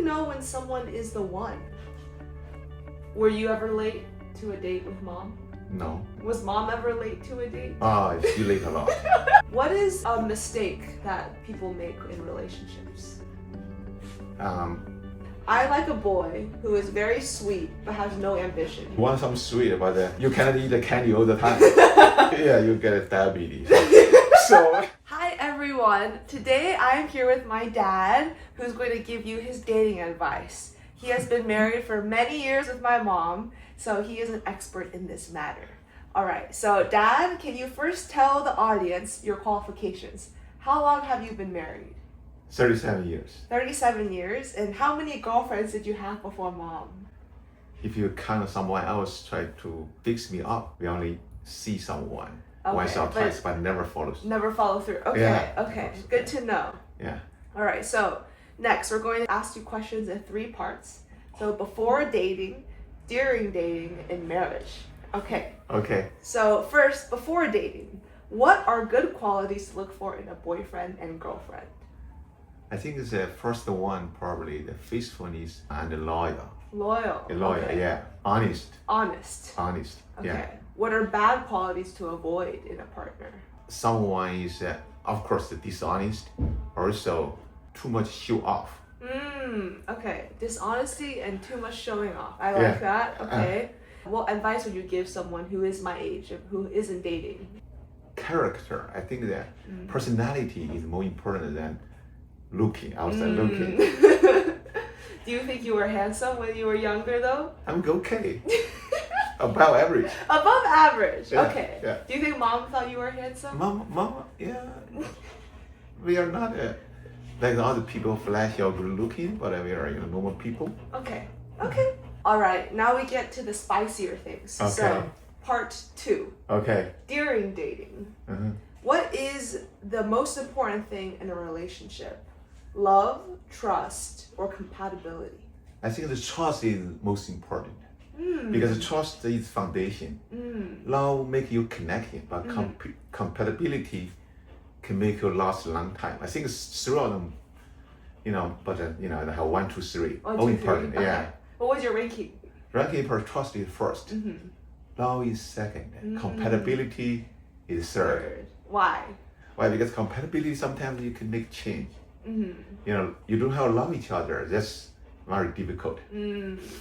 you know when someone is the one? Were you ever late to a date with mom? No. Was mom ever late to a date? She late a lot. What is a mistake that people make in relationships? I like a boy who is very sweet but has no ambition. You want some sweet, but you cannot eat the candy all the time. Yeah, you get diabetes. So. Hi everyone. Today I am here with my dad, who's going to give you his dating advice. He has been married for many years with my mom, so he is an expert in this matter. All right, so Dad, can you first tell the audience your qualifications? How long have you been married? 37 years. 37 years. And how many girlfriends did you have before mom? If you count someone else try to fix me up, we only see someone once or twice, but never follows. Never follow through. Okay, yeah. Okay. Good to know. Yeah. All right, so next we're going to ask you questions in 3 parts. So before dating, during dating, and marriage. Okay. Okay. So first, before dating, what are good qualities to look for in a boyfriend and girlfriend? I think it's the first one, probably the faithfulness and the loyal. Loyal. Okay. Yeah. Honest. Okay. Yeah. What are bad qualities to avoid in a partner? Someone is, of course, dishonest. Also, too much show off. Okay. Dishonesty and too much showing off. I like that. Okay. What advice would you give someone who is my age and who isn't dating? Character. I think that personality is more important than looking, outside looking. Do you think you were handsome when you were younger though? I'm okay. Above average. Above average. Yeah, okay. Yeah. Do you think mom thought you were handsome? Mama, yeah. We are not like other people flashy or good looking, but we are normal people. Okay. All right. Now we get to the spicier things. Okay. So, part 2. Okay. During dating. What is the most important thing in a relationship? Love, trust, or compatibility? I think the trust is most important. Because trust is foundation. Love make you connecting, but compatibility can make you last a long time. I think it's 3 of them, but they have 1, 2, 3. 1, 2, All 3. important. Okay. Yeah. What was your ranking? Ranking for trust is first. Love is second. Compatibility is third. Why? Why? Because compatibility sometimes you can make change. You don't have to love each other. That's very difficult.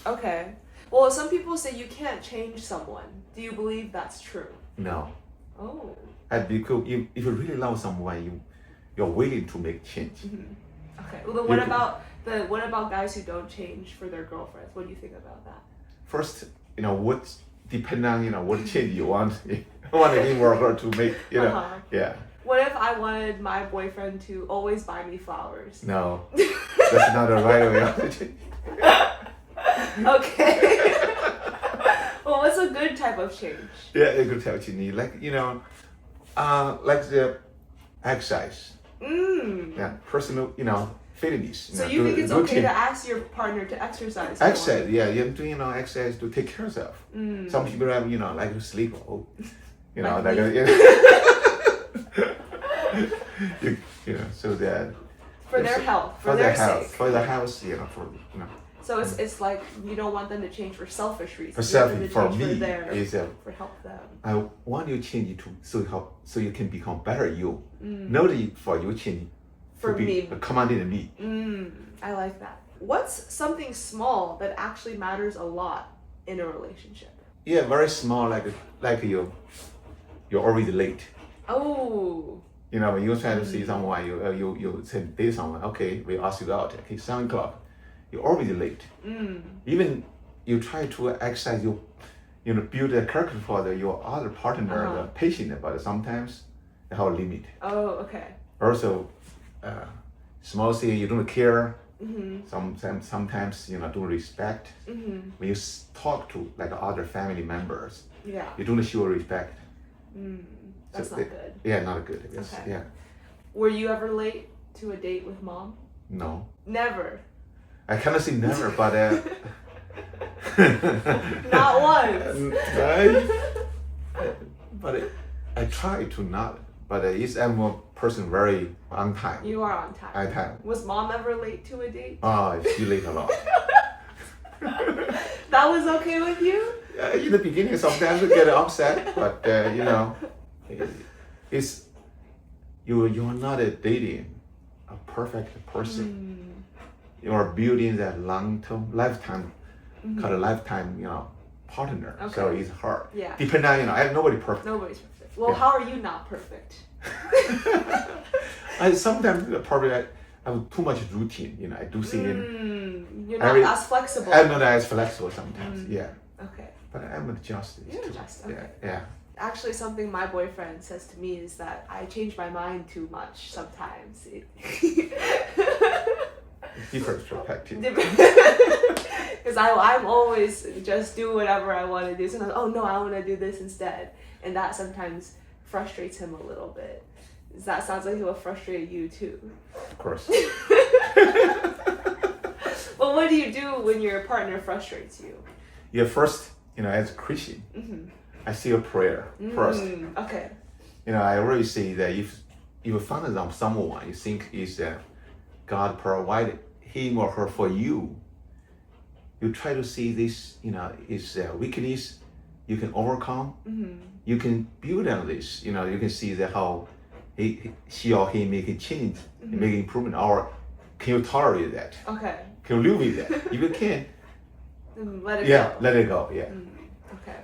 Okay. Well, some people say you can't change someone. Do you believe that's true? No. Oh. And because if you really love someone, you're willing to make change. Okay. Well, then what about guys who don't change for their girlfriends? What do you think about that? First, what depend on what change you want. You want him or her to make. Yeah. What if I wanted my boyfriend to always buy me flowers? No, that's not the right way of it. Okay. Well, what's a good type of change? Yeah, a good type of change. Like like the exercise. Yeah, personal, fitness. So you think it's okay to ask your partner to exercise? Exercise, yeah, you're doing exercise to take care of yourself. Some people have like to sleep. So that for their health, for their sake, for their health, So it's like you don't want them to change for selfish reasons. For selfish, for me, for help them. I want you to change so you can become better you. Not for you change. For me. Commanding me. I like that. What's something small that actually matters a lot in a relationship? Yeah, very small, like you're always late. Oh. When you try to see someone, you say date someone. Okay, we ask you out. Okay, 7 o'clock. You're always late. Even you try to exercise, build a character for your other partner, the patient, but sometimes they have a limit. Oh, okay. Also, small thing you don't care. Sometimes don't respect. When you talk to like other family members, you don't show respect. That's not good. Yeah, not good. Yes. Okay. Yeah. Were you ever late to a date with mom? No. Never. I cannot say never, but not once. But I try to not but I'm a person very on time. You are on time. On time. Was mom ever late to a date? Oh, she late a lot. That was okay with you? In the beginning, sometimes you get upset, but it's you're not dating a perfect person. You're building that long-term lifetime, called a lifetime, partner. Okay. So it's hard. Yeah. Depending on, nobody's perfect. Nobody's perfect. Well, Yeah. how are you not perfect? I sometimes probably I have too much routine. I do see it. You're not as flexible. I'm not as flexible sometimes. Yeah. Okay. But I'm adjusted. You're too. adjusted, okay. Yeah. Actually, something my boyfriend says to me is that I change my mind too much sometimes. Different perspective. Because I'm always just do whatever I want to do. Sometimes, oh no, I want to do this instead. And that sometimes frustrates him a little bit. That sounds like it will frustrate you too. Of course. Well, what do you do when your partner frustrates you? Yeah, first, as a Christian, I say a prayer first. Okay. I already say that if you find someone you think is God provided him or her for you, you try to see this, is weakness you can overcome. You can build on this. You can see that how she or he make a change, make improvement, or can you tolerate that? Okay. Can you live with that? If you can, Let it go. let it go. Yeah. Okay.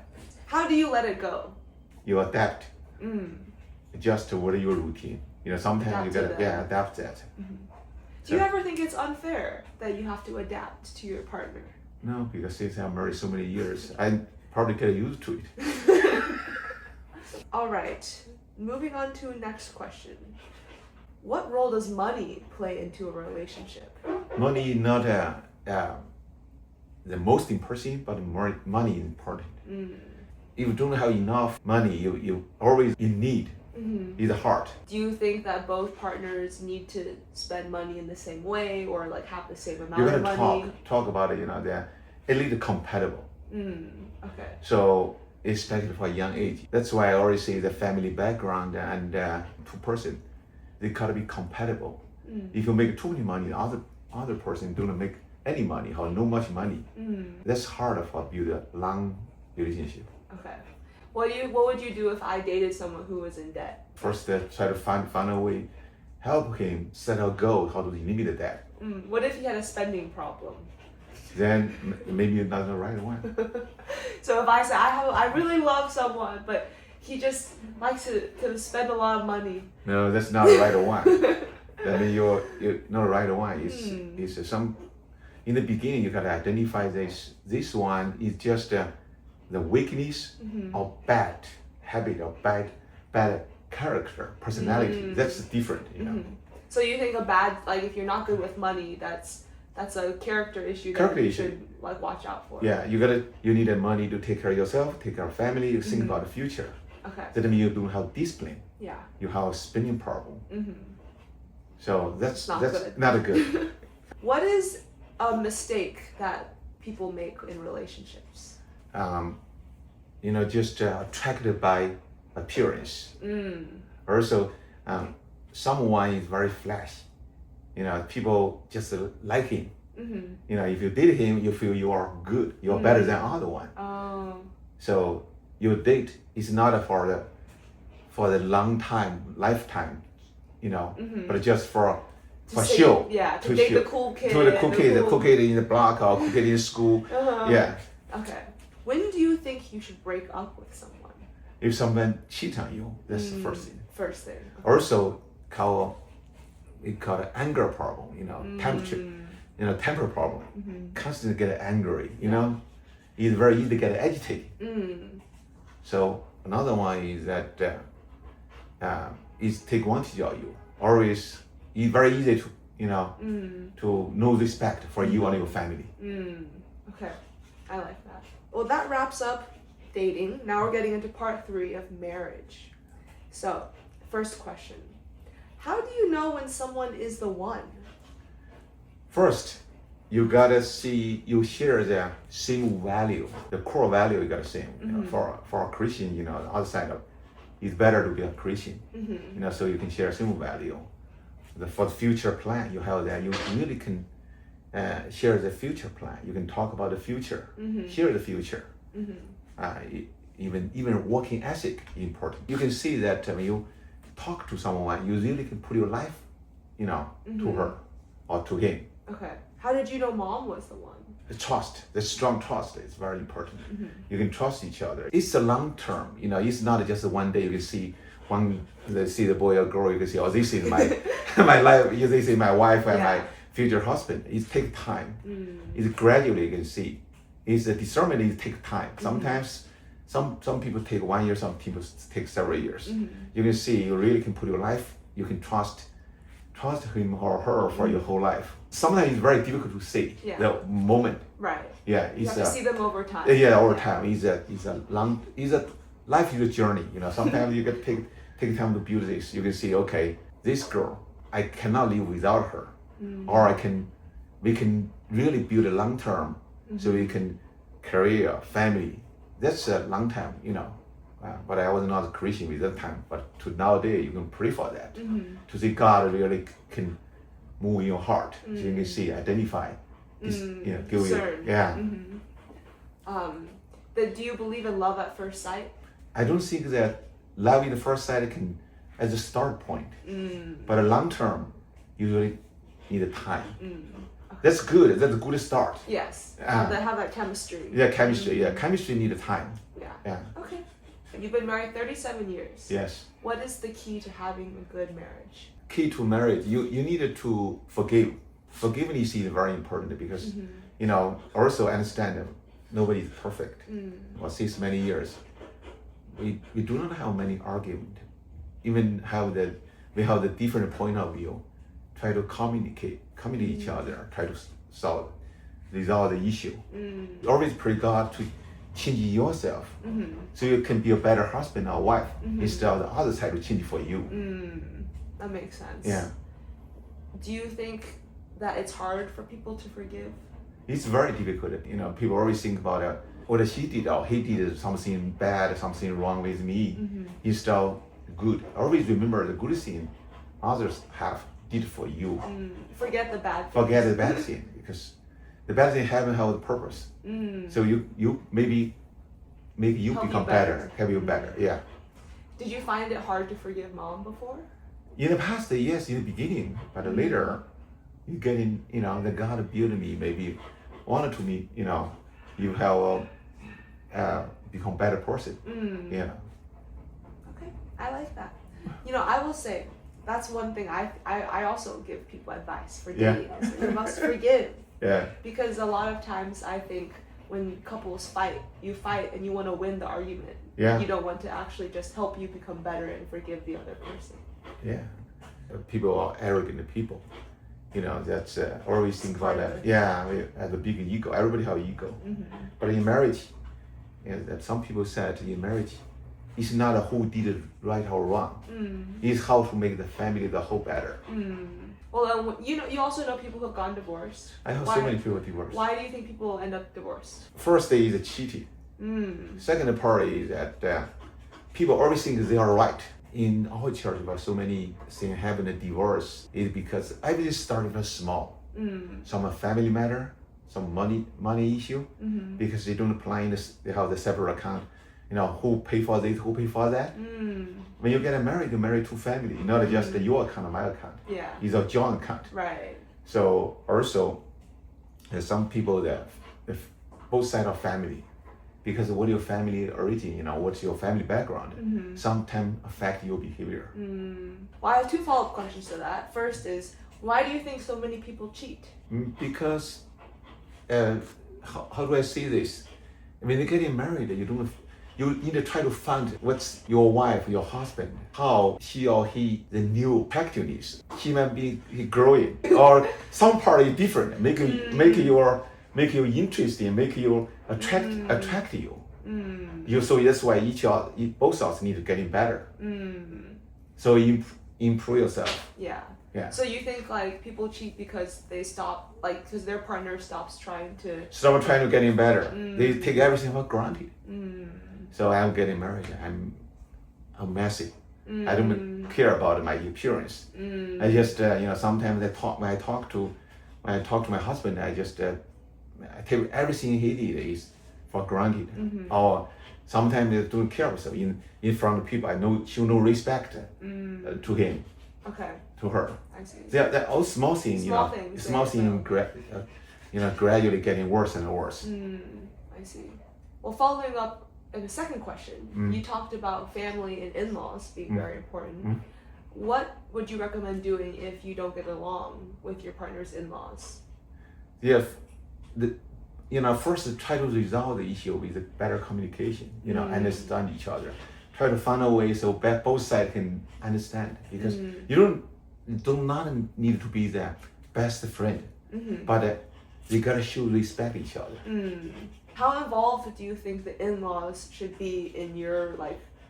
How do you let it go? You adapt. Adjust to what your routine. Sometimes Adapt you to gotta that. adapt that. Do you ever think it's unfair that you have to adapt to your partner? No, because since I'm married so many years, I probably get used to it. All right. Moving on to next question. What role does money play into a relationship? Money not the most important, but more money is important. If you don't have enough money, you always in need. It's hard. Do you think that both partners need to spend money in the same way or like have the same amount You're of gonna money? talk about it. They're at least compatible. Okay. So especially for a young age, that's why I always say the family background and two-person, they gotta be compatible. If you make too much money, the other person don't make any money or no much money. That's hard for build a long relationship. Okay. What would you do if I dated someone who was in debt? First, try to find a way, help him set a goal how to eliminate that. What if he had a spending problem? Then maybe you're not the right one. So if I say I really love someone, but he just likes to spend a lot of money. No, that's not the right one. That means you're not the right one. It's some. In the beginning, you gotta identify this. This one is just the weakness or bad habit or bad character, personality. That's different. So you think if you're not good with money, that's a character issue that you should watch out for. Yeah, you need the money to take care of yourself, take care of family. You think about the future. Okay. That means you don't have discipline. Yeah. You have a spending problem. So that's good. not good. What is a mistake that people make in relationships? Just attracted by appearance. Also, someone is very flash. People just like him. If you date him, you feel you are good. You are better than other one. Oh. So your date is not for the long time, lifetime. But just for show. Yeah, to date show. the cool kid. To the cool kid in the block or cool kid in school. Yeah. Okay. When do you think you should break up with someone? If someone cheats on you, that's the first thing. First thing. Also, we call it anger problem. Temper problem. Constantly get angry. It's very easy to get agitated. So another one is that is take advantage of you. Always, it's very easy to no respect for you and your family. Okay, I like that. Well, that wraps up dating. Now we're getting into part 3 of marriage. So, first question. How do you know when someone is the one? First, you gotta see you share the same value, the core value you gotta same. For a Christian, the other side of it's better to be a Christian. Mm-hmm. So you can share same value. For the future plan, you have that. You really can share the future plan. You can talk about the future, share the future. Even working ethic is important. You can see that when you talk to someone, you really can put your life, to her or to him. Okay. How did you know Mom was the one? The trust, the strong trust is very important. You can trust each other. It's a long term. It's not just one day you can see the boy or girl. You can see, oh, this is my my life. This is my wife and my future husband. It takes time. It's gradually you can see. It's a discernment. It takes time. Sometimes some people take 1 year. Some people take several years. You can see you really can put your life. You can trust him or her for your whole life. Sometimes it's very difficult to see the moment. Right. Yeah, you have to see them over time. Yeah, over time. It's a life is a journey. Sometimes you get take time to build this. You can see, okay, this girl, I cannot live without her, or we can really build a long term, so we can career, family. That's a long time, but I was not a Christian with that time. But to nowadays, you can pray for that. To see God really can move in your heart. So you can see, identify, give you, Do you believe in love at first sight? I don't think that love at first sight can as a start point. But a long term, you really need a time. Okay. That's good. That's a good start. Yes. Have that chemistry. Yeah, chemistry. Yeah, chemistry need a time. Yeah. Okay. You've been married 37 years. Yes. What is the key to having a good marriage? Key to marriage, you needed to forgive. Forgiveness is very important because, also understand that nobody is perfect. Well, since many years, we do not have many arguments. Even we have the different point of view. Try to communicate each other. Try to resolve the issue. Always pray God to change yourself, so you can be a better husband or wife instead of the other side to change for you. That makes sense. Yeah. Do you think that it's hard for people to forgive? It's very difficult. People always think about what he did or he did something bad, something wrong with me. Instead of good. Always remember the good thing others have did for you. Forget the bad thing. Forget the bad thing, because the bad thing haven't have a purpose. So you maybe make you help become you better. help you better. Yeah. Did you find it hard to forgive Mom before? In the past, yes, in the beginning, but later, you get in. The God built me. Maybe wanted to me. You have become better person. Yeah. Okay, I like that. I will say that's one thing I also give people advice for dating. Is you must forgive. Yeah. Because a lot of times I think when couples fight and you want to win the argument. Yeah. You don't want to actually just help you become better and forgive the other person. Yeah. People are arrogant people. That's always think about that. Yeah, we have a big ego. Everybody have ego. But in marriage, that some people said in marriage, it's not who did it right or wrong. It's how to make the family, the whole better. Well, you also know people who have gone divorced. I have so many people divorced. Why do you think people end up divorced? First is cheating. Second part is that people always think they are right. In our church, about so many things having a divorce is because everything started very small. Some family matter, some money issue, because they don't plan this. They have the separate account. Who pay for this, who pay for that. When you get married, you marry two families, not just your account or my account. Yeah. It's a joint account. Right. So also, there's some people that if both sides of family, because what your family origin, what's your family background, sometimes affect your behavior. Well, I have two follow-up questions to that. First is, why do you think so many people cheat? Because, how do I say this? When you're getting married, you need to try to find what's your wife, your husband, how she or he, the new attractiveness. He might be growing, or some part is different, make you interesting, make you attract you. So that's why both of us need to get better. So improve yourself. Yeah. Yeah. So you think people cheat because they stop, because their partner stops trying to get better. They take everything for granted. So I'm getting married. I'm messy. I don't care about my appearance. I just sometimes when I talk to my husband, I just I take everything he did is for granted. Or sometimes I don't care. So in front of people, I show no respect to him. Okay. To her. I see. They're all small things. Small things. Gradually getting worse and worse. I see. Well, following up in the second question, you talked about family and in-laws being very important. What would you recommend doing if you don't get along with your partner's in-laws? First try to resolve the issue with better communication. Understand each other. Try to find a way so both sides can understand. Because you do not need to be the best friend, but you gotta show respect each other. How involved do you think the in-laws should be in your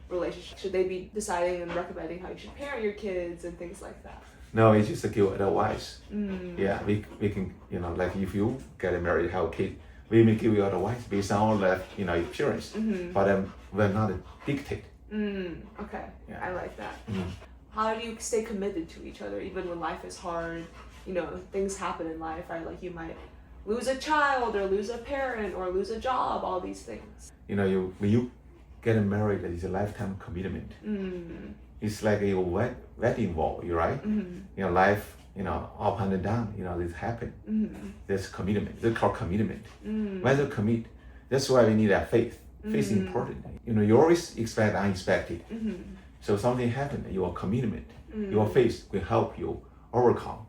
relationship? Should they be deciding and recommending how you should parent your kids and things like that? No, it's just give advice. Yeah, we can if you get married, have kids, we may give you advice based on all experience, but we're not dictate. Okay, yeah. I like that. How do you stay committed to each other even when life is hard? Things happen in life, right? Like you might lose a child or lose a parent or lose a job, all these things. When you get married, it's a lifetime commitment. It's like a wedding vow, right? Life, up and down, this happen. There's commitment. It's called commitment. When you commit, that's why we need that faith. Faith is important. You always expect unexpected. So something happened, your commitment, your faith will help you overcome.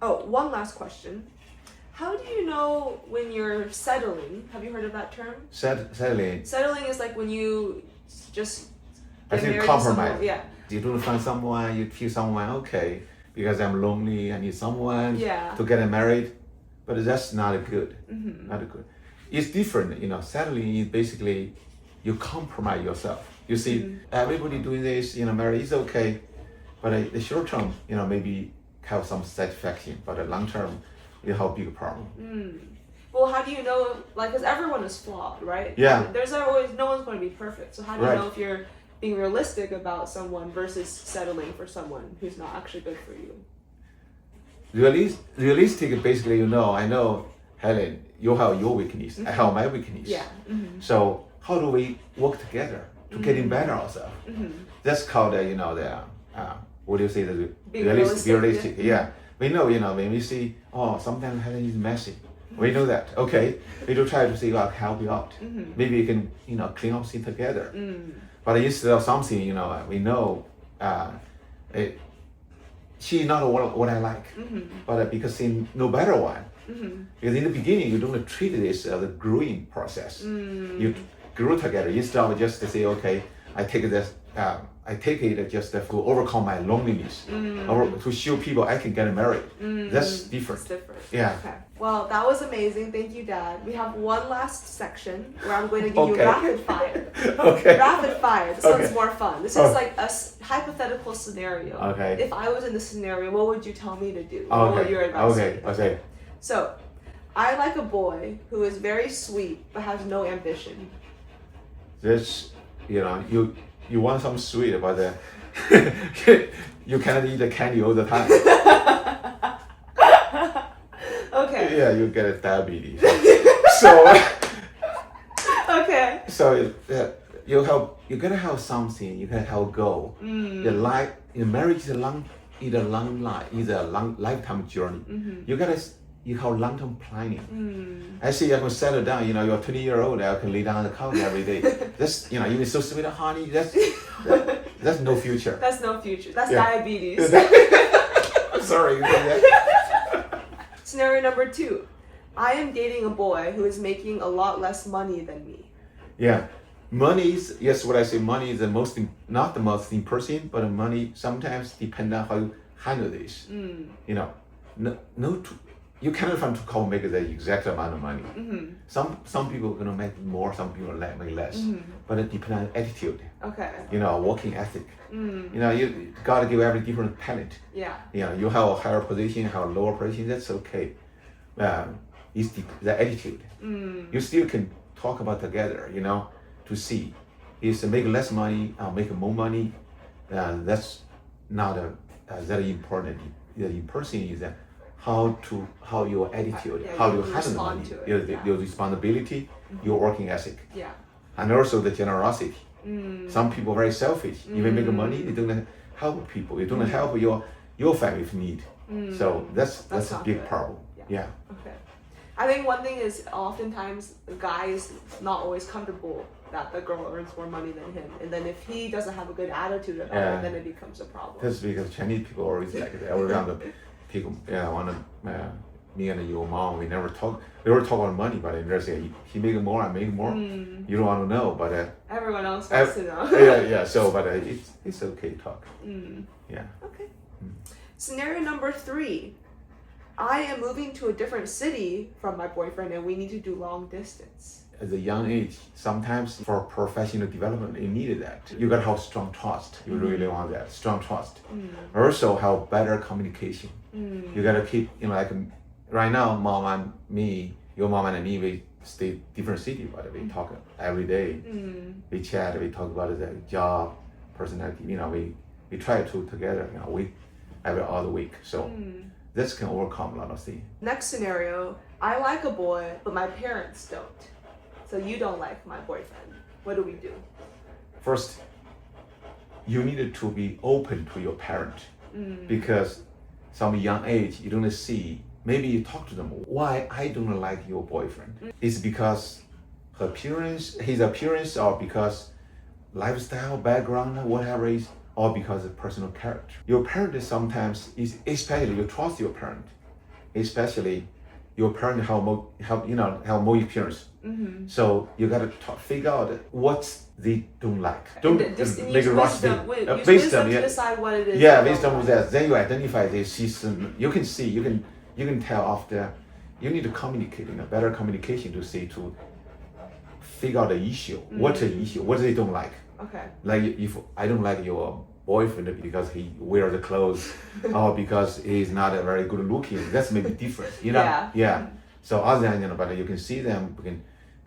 Oh, one last question. How do you know when you're settling? Have you heard of that term? Settling. Settling is like when you just I get think married compromise. to someone. Yeah. You don't find someone, you feel someone, okay, because I'm lonely, I need someone to get married. But that's not good. Not good. It's different, settling is basically you compromise yourself. You see, everybody doing this, marriage is okay, but the short term, maybe have some satisfaction, but the long term, you have a big problem. Well, how do you know, because everyone is flawed, right? Yeah. There's always, no one's going to be perfect. So how do you know if you're being realistic about someone versus settling for someone who's not actually good for you? Realistic, basically, I know, Helen, you have your weakness, I have my weakness. Yeah. So how do we work together to getting better ourselves? That's called, what do you say, the realistic. Yeah. We know, when we see, sometimes Helen is messy. We know that. Okay, we do try to see how to help you out. Maybe we can, clean up things together. But instead of something, we know she's not what I like. But because she's no better one. Because in the beginning, you don't treat this as a growing process. You grow together instead of just to say, okay, I take this. I take it just to overcome my loneliness, or to show people I can get married. That's different. It's different. Yeah. Okay. Well, that was amazing. Thank you, Dad. We have one last section where I'm going to give you rapid fire. Okay. Rapid fire. This one's more fun. This is like a hypothetical scenario. Okay. If I was in this scenario, what would you tell me to do? What would your advice be? Okay. So, I like a boy who is very sweet but has no ambition. This, you want some sweet, but you cannot eat the candy all the time. Okay. Yeah, you get diabetes. So. Okay. So you gotta have something. You gotta have a goal. Your marriage is a long lifetime journey. You have long-term planning. I see you can settle down. You're 20-year-old. I can lay down on the couch every day. That's you're so sweet, honey. That's no future. That's no future. That's diabetes. Sorry. Scenario number 2. I am dating a boy who is making a lot less money than me. Yeah. Money is, yes, what I say, money is not the most important, but money sometimes depends on how you handle this. You cannot find to make the exact amount of money. Some people are gonna make more, some people make less. But it depends on attitude. Okay. Working ethic. You gotta give every different talent. Yeah. You have a higher position, have a lower position, that's okay. It's the attitude. You still can talk about together, to see, is make less money, make more money. That's not that important. The important thing is that how your attitude, how you handle the money, your responsibility, your working ethic, and also the generosity. Some people are very selfish. Even make money, they don't help people. They don't help your family if need. So that's a big good. problem. Yeah. Okay. I think one thing is oftentimes the guy is not always comfortable that the girl earns more money than him, and then if he doesn't have a good attitude about it, then it becomes a problem. That's because Chinese people always like that. Around the people, me and your mom, we never talk. We never talk about money, but they say he make more, I make more. You don't want to know, but everyone else wants to know. yeah. So, but it's okay to talk. Yeah. Okay. Scenario number 3. I am moving to a different city from my boyfriend, and we need to do long distance. At a young age, sometimes for professional development, you needed that. You gotta have strong trust. You really want that strong trust. Also, have better communication. You gotta keep, like right now, mom and me, your mom and me, we stay different city, but we talk every day. We chat. We talk about the job, personality. We try to together. Every other week. So. This can overcome a lot of things. Next scenario, I like a boy, but my parents don't. So you don't like my boyfriend. What do we do? First, you needed to be open to your parent because some young age you don't see. Maybe you talk to them. Why I don't like your boyfriend? It's because his appearance, or because lifestyle, background, whatever it is. Or because of personal character. Your parent sometimes is, especially you trust your parent, especially your parent have more experience. So you gotta figure out what they don't like. Don't make a rush thing. Wisdom to decide what it is. Yeah, wisdom with that. Then you identify the system. You can see. You can tell after. You need to communicate. Better communication to figure out the issue. What's the issue? What they don't like. Okay. Like if I don't like your boyfriend because he wears the clothes or because he's not a very good looking, that's maybe different. Yeah. So other than but you can see them.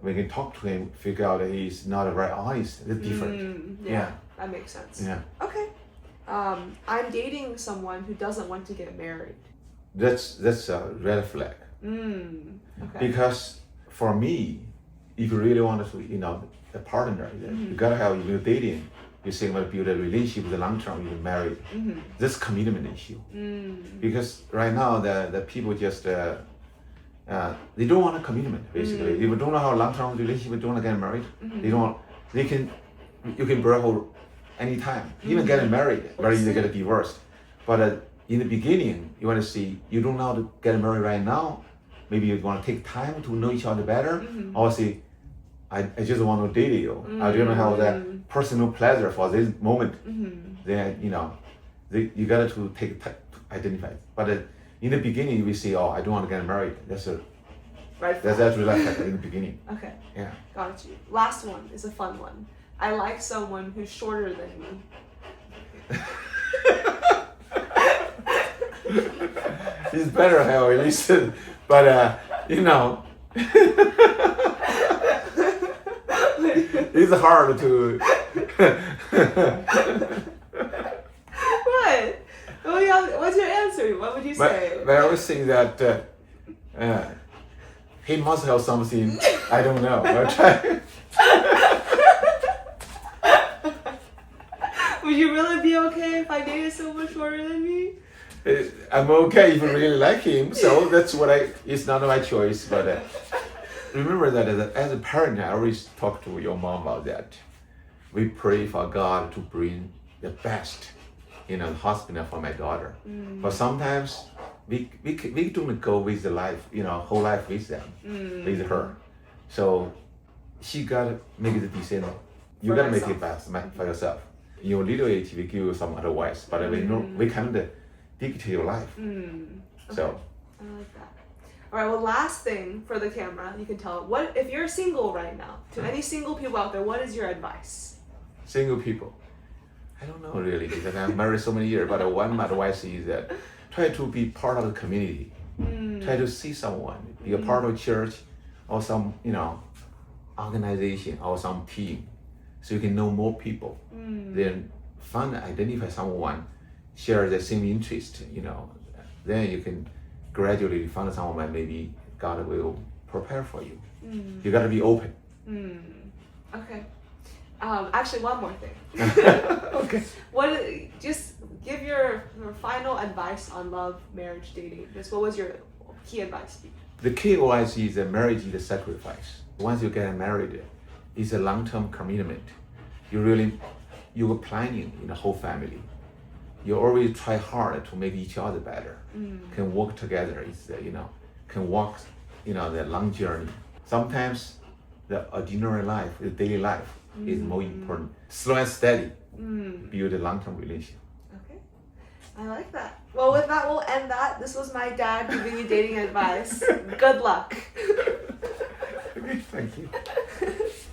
We can talk to him, figure out that he's not a very honest. That's different. Yeah. That makes sense. Yeah. Okay. I'm dating someone who doesn't want to get married. That's a red flag. Okay. Because for me, if you really want to, a partner, you gotta have, you're dating, you say about build a relationship with the long term, you're married. This commitment issue. Because right now the people just they don't want a commitment basically. They don't know how long term relationship, they don't want to get married. You can break up anytime. Even getting married, very easy to get divorced. But in the beginning, you want to see, you don't know how to get married right now. Maybe you want to take time to know each other better, or say, I just want to date you. I don't have that personal pleasure for this moment. Then you got to take time to identify. But in the beginning, we say, I don't want to get married. That's relaxed in the beginning. Okay. Yeah. Got you. Last one is a fun one. I like someone who's shorter than me. It's better how I listen, but it's hard to. What? What's your answer? What would you say? But I was saying that he must have something I don't know. I'll try. Would you really be okay if I dated someone shorter than me? I'm okay if you really like him, so that's it's not my choice, but remember that as a parent, I always talk to your mom about that. We pray for God to bring the best in the hospital for my daughter. But sometimes we don't go with the life, whole life with them, with her. So she gotta make the decision. You gotta make it best for yourself. In your little age, we give you some advice, but we can't dictate your life. So I like that. All right. Well, last thing for the camera, you can tell. What if you're single right now? To any single people out there, what is your advice? Single people, I don't know really because I'm married so many years. But one advice is that try to be part of the community. Try to see someone, be a part of a church, or some organization or some team. so you can know more people. Then identify someone, share the same interest, then you can gradually find someone that maybe God will prepare for you. You gotta be open. Okay. Actually, one more thing. Okay. Just give your final advice on love, marriage, dating. Just what was your key advice? The key advice is that marriage is a sacrifice. Once you get married, it's a long-term commitment. You are planning in the whole family. You always try hard to make each other better. Can work together. Can walk, the long journey. Sometimes the ordinary life, the daily life, is more important. Slow and steady. Build a long-term relationship. Okay, I like that. Well, with that, we'll end that. This was my dad giving you dating advice. Good luck. Okay, thank you.